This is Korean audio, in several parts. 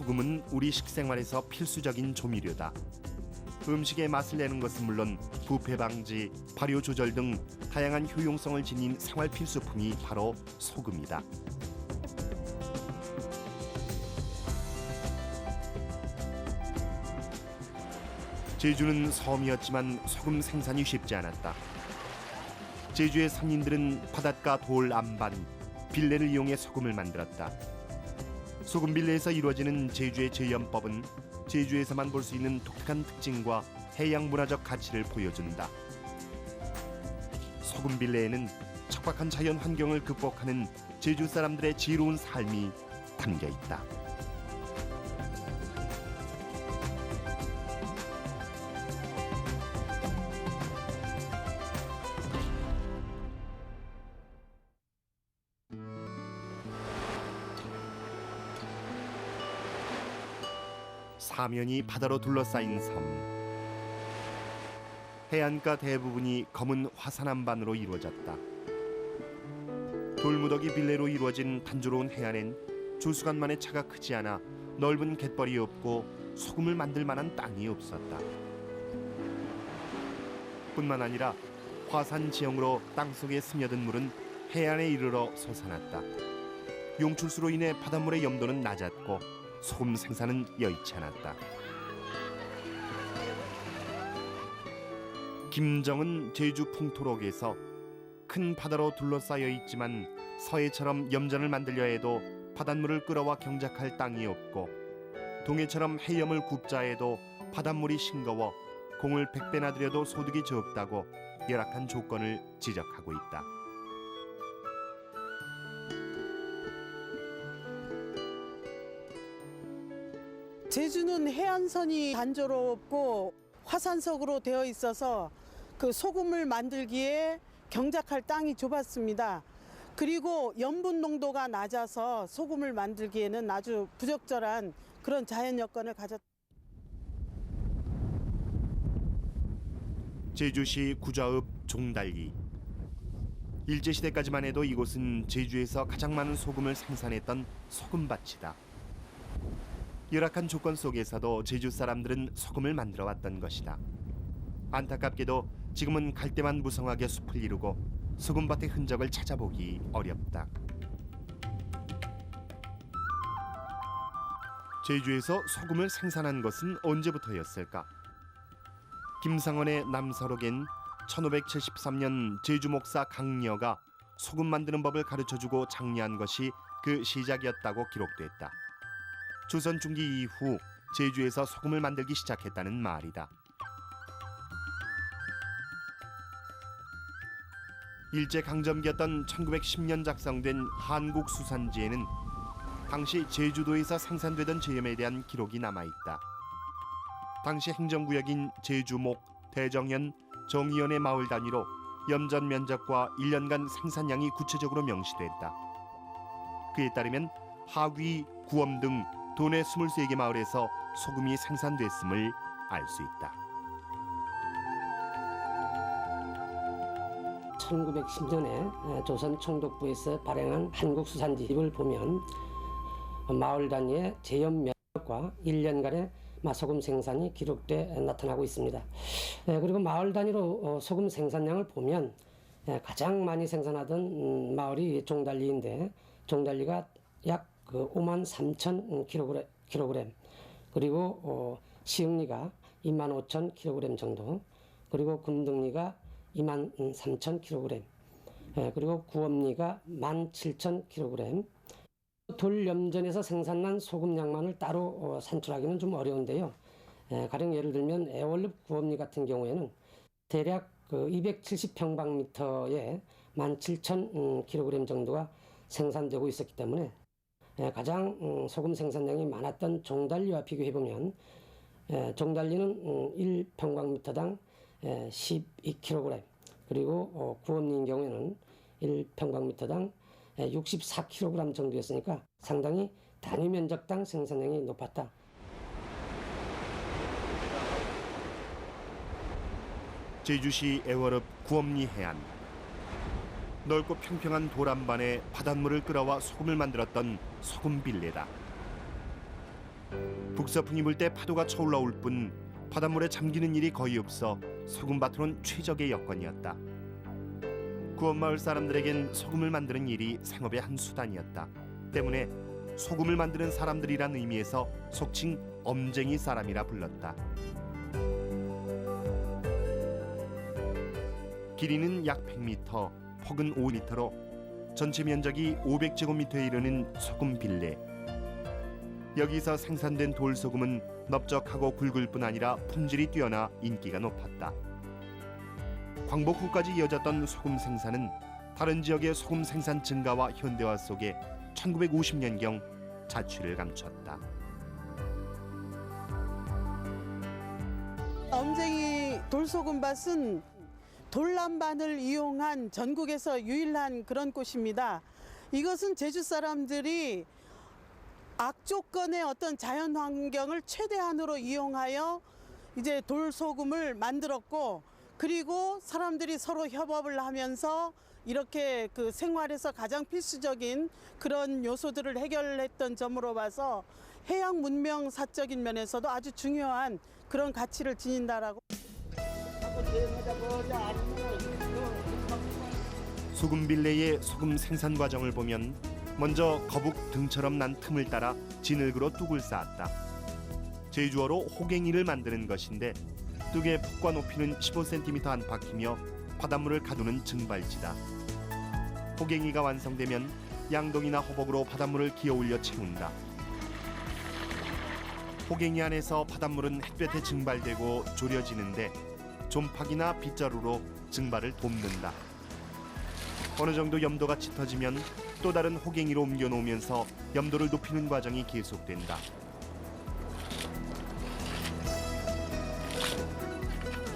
소금은 우리 식생활에서 필수적인 조미료다. 음식의 맛을 내는 것은 물론 부패 방지, 발효 조절 등 다양한 효용성을 지닌 생활 필수품이 바로 소금이다. 제주는 섬이었지만 소금 생산이 쉽지 않았다. 제주의 선인들은 바닷가 돌 안반, 빌레를 이용해 소금을 만들었다. 소금 빌레에서 이루어지는 제주의 제염법은 제주에서만 볼 수 있는 독특한 특징과 해양 문화적 가치를 보여준다. 소금 빌레에는 척박한 자연 환경을 극복하는 제주 사람들의 지혜로운 삶이 담겨 있다. 사면이 바다로 둘러싸인 섬. 해안가 대부분이 검은 화산 안반으로 이루어졌다. 돌무더기 빌레로 이루어진 단조로운 해안엔 조수간만의 차가 크지 않아 넓은 갯벌이 없고 소금을 만들 만한 땅이 없었다. 뿐만 아니라 화산 지형으로 땅속에 스며든 물은 해안에 이르러 솟아났다. 용출수로 인해 바닷물의 염도는 낮았고 소금 생산은 여의치 않았다. 김정은 제주 풍토록에서 큰 바다로 둘러싸여 있지만 서해처럼 염전을 만들려 해도 바닷물을 끌어와 경작할 땅이 없고 동해처럼 해염을 굽자 해도 바닷물이 싱거워 공을 100배나 들여도 소득이 적다고 열악한 조건을 지적하고 있다. 제주는 해안선이 단조롭고 화산석으로 되어 있어서 그 소금을 만들기에 경작할 땅이 좁았습니다. 그리고 염분 농도가 낮아서 소금을 만들기에는 아주 부적절한 그런 자연 여건을 가졌다. 제주시 구좌읍 종달리. 일제시대까지만 해도 이곳은 제주에서 가장 많은 소금을 생산했던 소금밭이다. 열악한 조건 속에서도 제주 사람들은 소금을 만들어 왔던 것이다. 안타깝게도 지금은 갈대만 무성하게 숲을 이루고 소금밭의 흔적을 찾아보기 어렵다. 제주에서 소금을 생산한 것은 언제부터였을까? 김상원의 남서록엔 1573년 제주 목사 강려가 소금 만드는 법을 가르쳐주고 장려한 것이 그 시작이었다고 기록됐다. 조선 중기 이후 제주에서 소금을 만들기 시작했다는 말이다. 일제강점기였던 1910년 작성된 한국수산지에는 당시 제주도에서 생산되던 제염에 대한 기록이 남아있다. 당시 행정구역인 제주목, 대정현, 정의연의 마을 단위로 염전 면적과 1년간 생산량이 구체적으로 명시됐다. 그에 따르면 하귀, 구엄 등 도내 23개 마을에서 소금이 생산됐음을 알 수 있다. 1910년에 조선 총독부에서 발행한 한국수산지를 보면 마을 단위의 제염 면적과 1년간의 소금 생산이 기록돼 나타나고 있습니다. 그리고 마을 단위로 소금 생산량을 보면 가장 많이 생산하던 마을이 종달리인데 종달리가 약 5만 3천 킬로그램, 그리고 시흥리가 2만 5천 킬로그램 정도, 그리고 군등리가 2만 3천 킬로그램, 그리고 구엄리가 1만 7천 킬로그램. 돌염전에서 생산난 소금량만을 따로 산출하기는 좀 어려운데요. 가령 예를 들면 애월읍 구엄리 같은 경우에는 대략 270평방미터에 17,000 킬로그램 정도가 생산되고 있었기 때문에 가장 소금 생산량이 많았던 종달리와 비교해보면 종달리는 1평방미터당 12kg, 그리고 구엄리인 경우에는 1평방미터당 64kg 정도였으니까 상당히 단위 면적당 생산량이 높았다. 제주시 애월읍 구엄리 해안. 넓고 평평한 돌 안반에 바닷물을 끌어와 소금을 만들었던 소금 빌레다. 북서풍이 불 때 파도가 쳐올라올 뿐 바닷물에 잠기는 일이 거의 없어 소금밭으론 최적의 여건이었다. 구원마을 사람들에겐 소금을 만드는 일이 생업의 한 수단이었다. 때문에 소금을 만드는 사람들이란 의미에서 속칭 엄쟁이 사람이라 불렀다. 길이는 약 100m, 폭은 5m로 전체 면적이 500제곱미터에 이르는 소금 빌레. 여기서 생산된 돌소금은 넓적하고 굵을 뿐 아니라 품질이 뛰어나 인기가 높았다. 광복 후까지 이어졌던 소금 생산은 다른 지역의 소금 생산 증가와 현대화 속에 1950년경 자취를 감췄다. 엄쟁이 돌소금밭은 돌람반을 이용한 전국에서 유일한 그런 곳입니다. 이것은 제주 사람들이 악조건의 어떤 자연 환경을 최대한으로 이용하여 이제 돌소금을 만들었고, 그리고 사람들이 서로 협업을 하면서 이렇게 그 생활에서 가장 필수적인 그런 요소들을 해결했던 점으로 봐서 해양 문명 사적인 면에서도 아주 중요한 그런 가치를 지닌다라고. 소금 빌레의 소금 생산 과정을 보면 먼저 거북 등처럼 난 틈을 따라 진흙으로 뚝을 쌓았다. 제주어로 호갱이를 만드는 것인데 뚝의 폭과 높이는 15cm 안팎이며 바닷물을 가두는 증발지다. 호갱이가 완성되면 양동이나 호복으로 바닷물을 기어올려 채운다. 호갱이 안에서 바닷물은 햇볕에 증발되고 졸여지는데 좀팍이나 빗자루로 증발을 돕는다. 어느 정도 염도가 짙어지면 또 다른 호갱이로 옮겨 놓으면서 염도를 높이는 과정이 계속된다.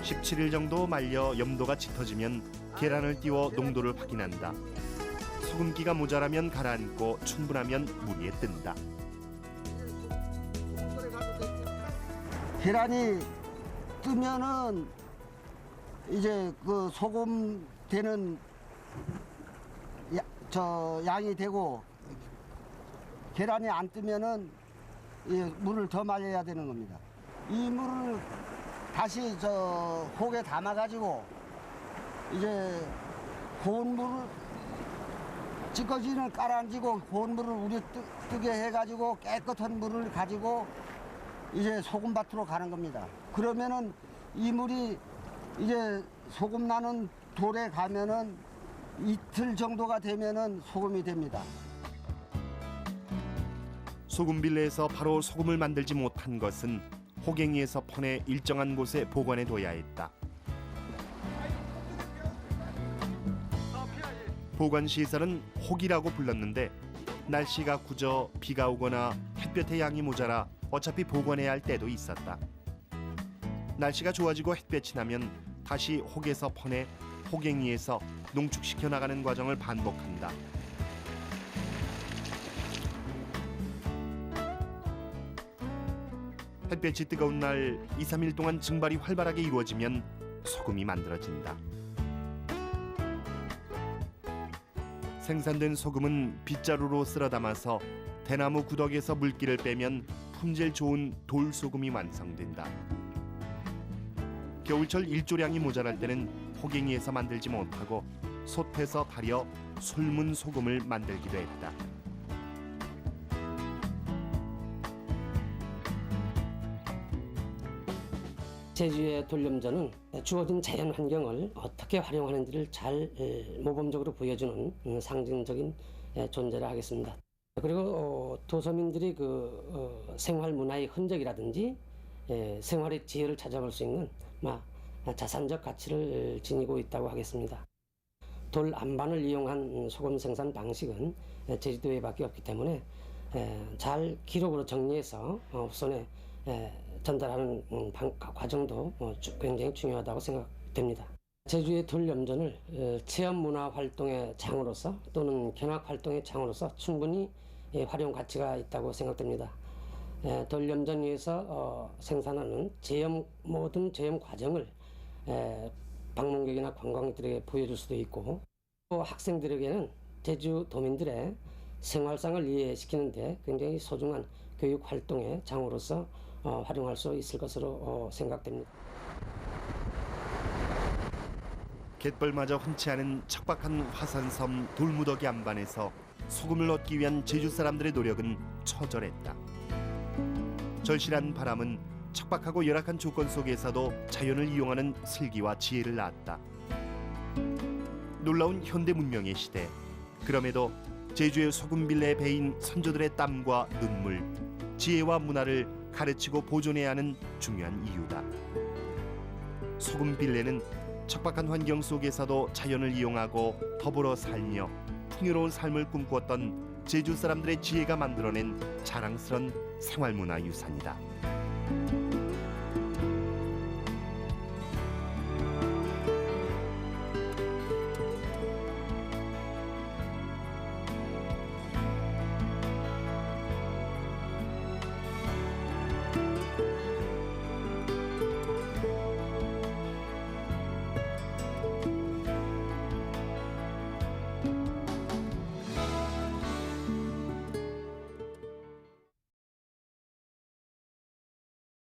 17일 정도 말려 염도가 짙어지면 계란을 띄워 농도를 확인한다. 소금기가 모자라면 가라앉고 충분하면 물 위에 뜬다. 계란이 뜨면은 이제 그 소금 되는 양이 되고, 계란이 안 뜨면은 물을 더 말려야 되는 겁니다. 이 물을 다시 혹에 담아 가지고 이제 고운 물을 찌꺼기는 깔아앉히고 고운 물을 우리 뜨게 해 가지고 깨끗한 물을 가지고 이제 소금밭으로 가는 겁니다. 그러면은 이 물이 이제 소금 나는 돌에 가면은 이틀 정도가 되면은 소금이 됩니다. 소금 빌레에서 바로 소금을 만들지 못한 것은 호갱이에서 퍼내 일정한 곳에 보관해 둬야 했다. 보관 시설은 혹이라고 불렀는데 날씨가 굳어 비가 오거나 햇볕의 양이 모자라 어차피 보관해야 할 때도 있었다. 날씨가 좋아지고 햇볕이 나면 다시 혹에서 퍼내 호갱이에서 농축시켜 나가는 과정을 반복한다. 햇볕이 뜨거운 날 2, 3일 동안 증발이 활발하게 이루어지면 소금이 만들어진다. 생산된 소금은 빗자루로 쓸어 담아서 대나무 구덕에서 물기를 빼면 품질 좋은 돌소금이 완성된다. 겨울철 일조량이 모자랄 때는 호갱이에서 만들지 못하고 솥에서 달여 솔문 소금을 만들기도 했다. 제주의 돌염전은 주어진 자연 환경을 어떻게 활용하는지를 잘 모범적으로 보여주는 상징적인 존재라 하겠습니다. 그리고 도서민들이 생활 문화의 흔적이라든지 생활의 지혜를 찾아볼 수 있는 자산적 가치를 지니고 있다고 하겠습니다. 돌 안반을 이용한 소금 생산 방식은 제주도에밖에 없기 때문에 잘 기록으로 정리해서 후손에 전달하는 과정도 굉장히 중요하다고 생각됩니다. 제주의 돌염전을 체험 문화 활동의 장으로서 또는 견학 활동의 장으로서 충분히 활용 가치가 있다고 생각됩니다. 돌염전 위에서 생산하는 모든 체험 과정을 방문객이나 관광객들에게 보여줄 수도 있고, 또 학생들에게는 제주 도민들의 생활상을 이해시키는 데 굉장히 소중한 교육 활동의 장으로서 활용할 수 있을 것으로 생각됩니다. 갯벌마저 흔치 않은 척박한 화산섬 돌무더기 안반에서 소금을 얻기 위한 제주 사람들의 노력은 처절했다. 절실한 바람은 척박하고 열악한 조건 속에서도 자연을 이용하는 슬기와 지혜를 낳았다. 놀라운 현대 문명의 시대, 그럼에도 제주의 소금 빌레에 배인 선조들의 땀과 눈물, 지혜와 문화를 가르치고 보존해야 하는 중요한 이유다. 소금 빌레는 척박한 환경 속에서도 자연을 이용하고 더불어 살며 풍요로운 삶을 꿈꾸었던 제주 사람들의 지혜가 만들어낸 자랑스런 생활문화 유산이다.